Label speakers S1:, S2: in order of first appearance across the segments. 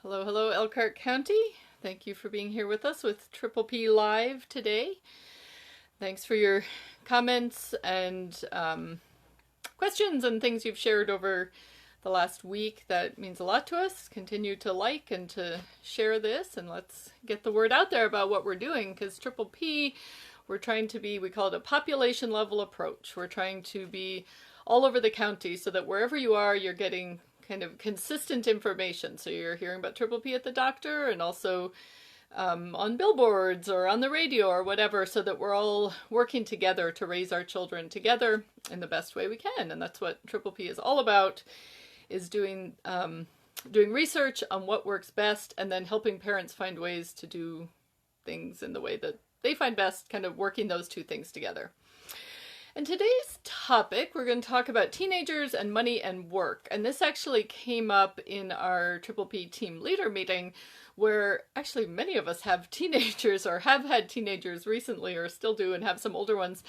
S1: Hello, hello, Elkhart County. Thank you for being here with us with Triple P Live today. Thanks for your comments and questions and things you've shared over the last week. That means a lot to us. Continue to like and to share this, and let's get the word out there about what we're doing, because Triple P, we're trying to be, we call it a population level approach. We're trying to be all over the county so that wherever you are, you're getting kind of consistent information. So you're hearing about Triple P at the doctor and also on billboards or on the radio or whatever, so that we're all working together to raise our children together in the best way we can. And that's what Triple P is all about, is doing research on what works best and then helping parents find ways to do things in the way that they find best, kind of working those two things together. And today's topic, we're going to talk about teenagers and money and work. And this actually came up in our Triple P team leader meeting, where actually many of us have teenagers or have had teenagers recently or still do and have some older ones.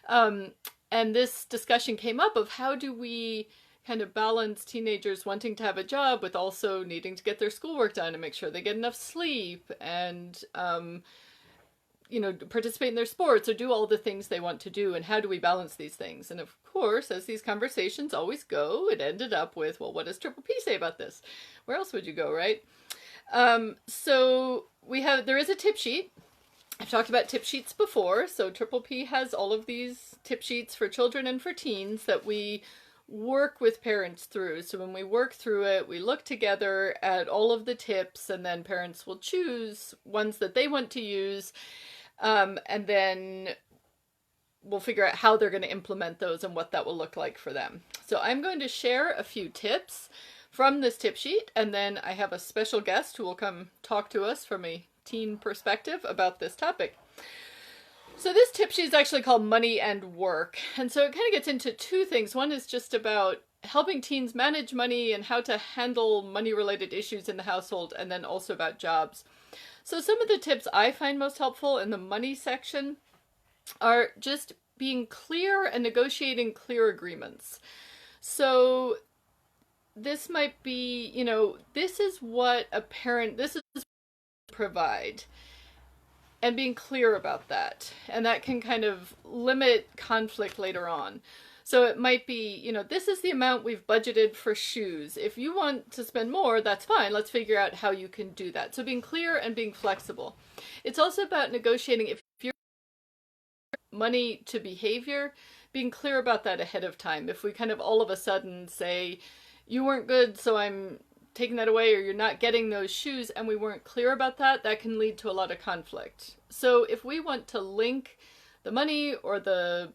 S1: And this discussion came up of how do we kind of balance teenagers wanting to have a job with also needing to get their schoolwork done and make sure they get enough sleep and participate in their sports or do all the things they want to do, and how do we balance these things? And of course, as these conversations always go, it ended up with, well, what does Triple P say about this? Where else would you go, right? So there is a tip sheet. I've talked about tip sheets before. So Triple P has all of these tip sheets for children and for teens that we work with parents through. So when we work through it, we look together at all of the tips, and then parents will choose ones that they want to use. And then we'll figure out how they're going to implement those and what that will look like for them. So I'm going to share a few tips from this tip sheet, and then I have a special guest who will come talk to us from a teen perspective about this topic. So this tip sheet is actually called Money and Work. And so it kind of gets into two things. One is just about helping teens manage money and how to handle money-related issues in the household, and then also about jobs. So some of the tips I find most helpful in the money section are just being clear and negotiating clear agreements. So this might be, this is what this is what provide, and being clear about that. And that can kind of limit conflict later on. So it might be, this is the amount we've budgeted for shoes. If you want to spend more, that's fine. Let's figure out how you can do that. So being clear and being flexible. It's also about negotiating. If you're money to behavior, being clear about that ahead of time. If we kind of all of a sudden say, you weren't good, so I'm taking that away, or you're not getting those shoes, and we weren't clear about that, that can lead to a lot of conflict. So if we want to link the money or the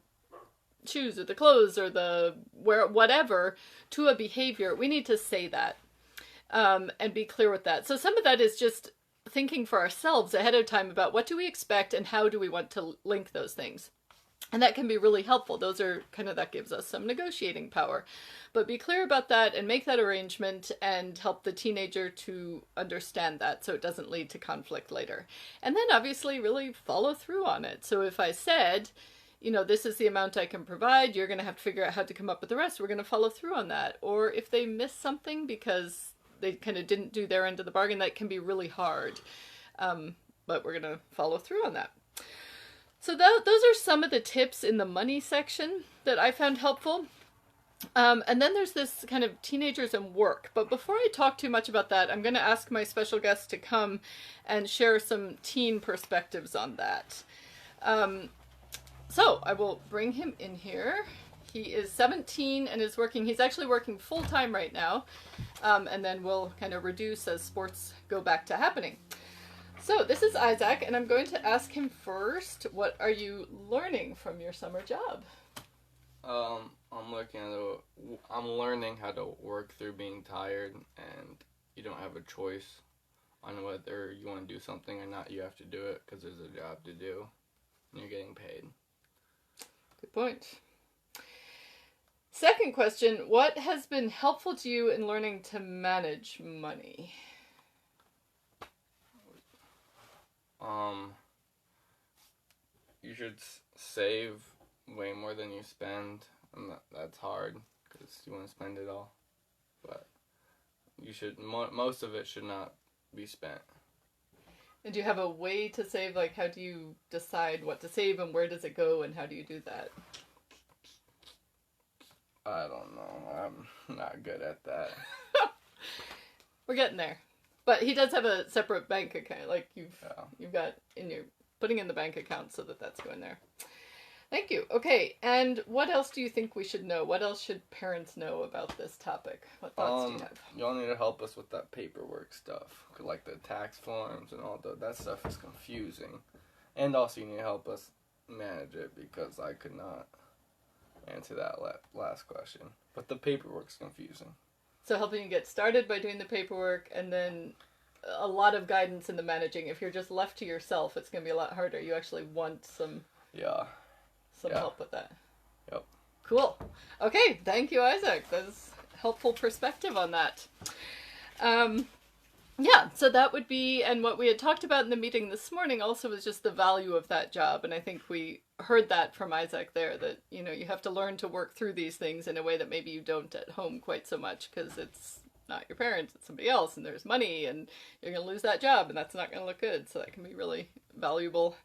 S1: shoes or the clothes or the whatever to a behavior, we need to say that and be clear with that. So some of that is just thinking for ourselves ahead of time about what do we expect and how do we want to link those things. And that can be really helpful. Those are kind of, that gives us some negotiating power. But be clear about that and make that arrangement and help the teenager to understand that so it doesn't lead to conflict later. And then obviously really follow through on it. So if I said, this is the amount I can provide, you're going to have to figure out how to come up with the rest. We're going to follow through on that. Or if they miss something because they kind of didn't do their end of the bargain, that can be really hard. But we're going to follow through on that. So those are some of the tips in the money section that I found helpful. And then there's this kind of teenagers and work. But before I talk too much about that, I'm going to ask my special guest to come and share some teen perspectives on that. So I will bring him in here. He is 17 and is working, he's actually working full-time right now. And then we'll kind of reduce as sports go back to happening. So this is Isaac, and I'm going to ask him first, what are you learning from your summer job?
S2: I'm learning how to work through being tired, and you don't have a choice on whether you want to do something or not. You have to do it because there's a job to do, and you're getting paid.
S1: Good point. Second question, what has been helpful to you in learning to manage money?
S2: You should save way more than you spend, and that's hard because you want to spend it all. But you should, most of it should not be spent.
S1: And do you have a way to save? Like, how do you decide what to save and where does it go and how do you do that?
S2: I don't know. I'm not good at that.
S1: We're getting there. But he does have a separate bank account. Like, you've got in your, putting in the bank account so that that's going there. Thank you. Okay, and what else do you think we should know? What else should parents know about this topic? What thoughts do you have?
S2: Y'all need to help us with that paperwork stuff. Like the tax forms and all that stuff is confusing. And also you need to help us manage it because I could not answer that last question. But the paperwork's confusing.
S1: So helping you get started by doing the paperwork and then a lot of guidance in the managing. If you're just left to yourself, it's going to be a lot harder. You actually want some help with that.
S2: Yep.
S1: Cool. Okay, thank you, Isaac. That's helpful perspective on that. Yeah, so that would be, and what we had talked about in the meeting this morning also was just the value of that job. And I think we heard that from Isaac there, that, you know, you have to learn to work through these things in a way that maybe you don't at home quite so much because it's not your parents, it's somebody else, and there's money, and you're going to lose that job, and that's not going to look good. So that can be really valuable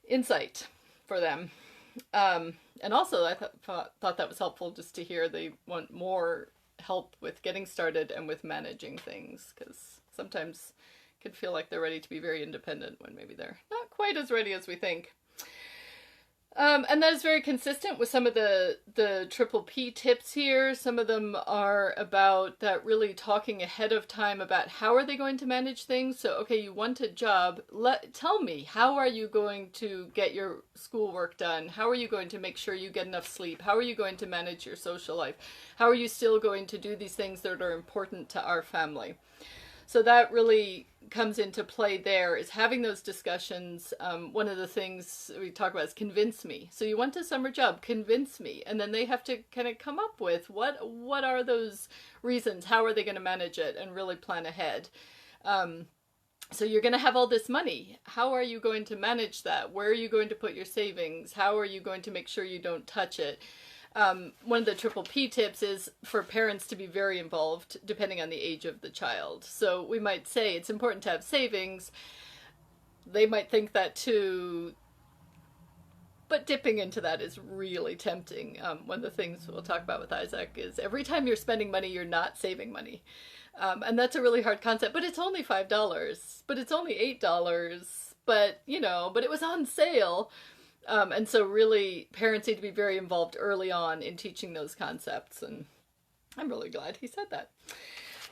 S1: insight for them. And also I thought that was helpful just to hear they want more help with getting started and with managing things, because sometimes it can feel like they're ready to be very independent when maybe they're not quite as ready as we think. And that is very consistent with some of the Triple P tips here. Some of them are about that, really talking ahead of time about how are they going to manage things. So, okay, you want a job. Tell me, how are you going to get your schoolwork done? How are you going to make sure you get enough sleep? How are you going to manage your social life? How are you still going to do these things that are important to our family? So that really comes into play there, is having those discussions. One of the things we talk about is convince me. So you want a summer job, convince me. And then they have to kind of come up with what are those reasons? How are they going to manage it and really plan ahead? So you're going to have all this money. How are you going to manage that? Where are you going to put your savings? How are you going to make sure you don't touch it? One of the Triple P tips is for parents to be very involved depending on the age of the child. So we might say it's important to have savings. They might think that too, but dipping into that is really tempting. One of the things we'll talk about with Isaac is every time you're spending money, you're not saving money. And that's a really hard concept, but it's only $5, but it's only $8, but it was on sale. And so really parents need to be very involved early on in teaching those concepts. And I'm really glad he said that.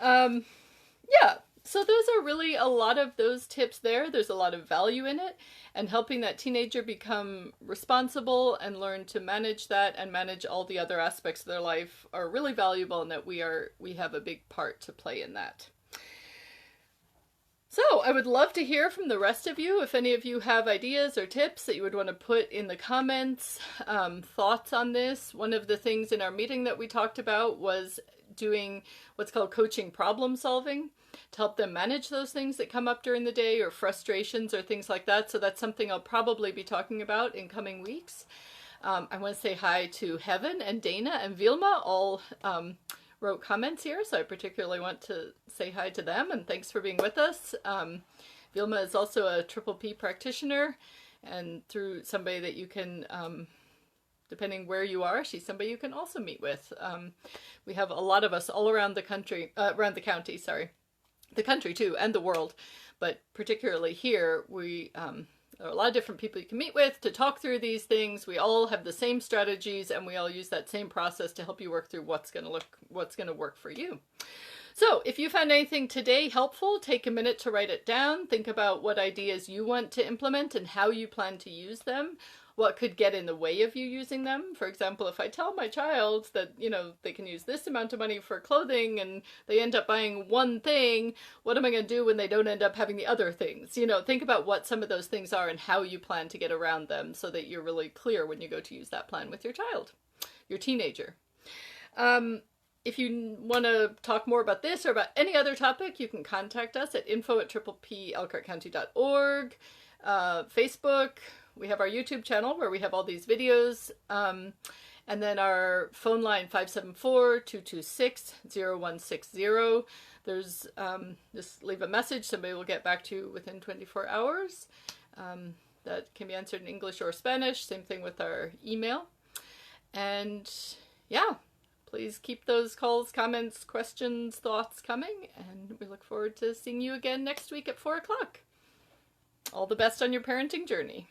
S1: Yeah, so those are really a lot of those tips there. There's a lot of value in it, and helping that teenager become responsible and learn to manage that and manage all the other aspects of their life are really valuable, and that we have a big part to play in that. So I would love to hear from the rest of you. If any of you have ideas or tips that you would want to put in the comments, thoughts on this. One of the things in our meeting that we talked about was doing what's called coaching problem solving to help them manage those things that come up during the day, or frustrations or things like that. So that's something I'll probably be talking about in coming weeks. I want to say hi to Heaven and Dana and Vilma, all wrote comments here, so I particularly want to say hi to them, and thanks for being with us. Vilma is also a Triple P practitioner, and through somebody that you can, depending where you are, she's somebody you can also meet with. We have a lot of us all around the country, around the county, the country too, and the world, but particularly here, there are a lot of different people you can meet with to talk through these things. We all have the same strategies, and we all use that same process to help you work through what's going to work for you. So if you found anything today helpful, take a minute to write it down. Think about what ideas you want to implement and how you plan to use them. What could get in the way of you using them? For example, if I tell my child that, they can use this amount of money for clothing and they end up buying one thing, what am I going to do when they don't end up having the other things? Think about what some of those things are and how you plan to get around them so that you're really clear when you go to use that plan with your child, your teenager. If you want to talk more about this or about any other topic, you can contact us at info@tripplepelkhart.org, Facebook. We have our YouTube channel where we have all these videos. And then our phone line, 574-226-0160. There's, just leave a message. Somebody will get back to you within 24 hours. That can be answered in English or Spanish. Same thing with our email. And yeah, please keep those calls, comments, questions, thoughts coming. And we look forward to seeing you again next week at 4 o'clock. All the best on your parenting journey.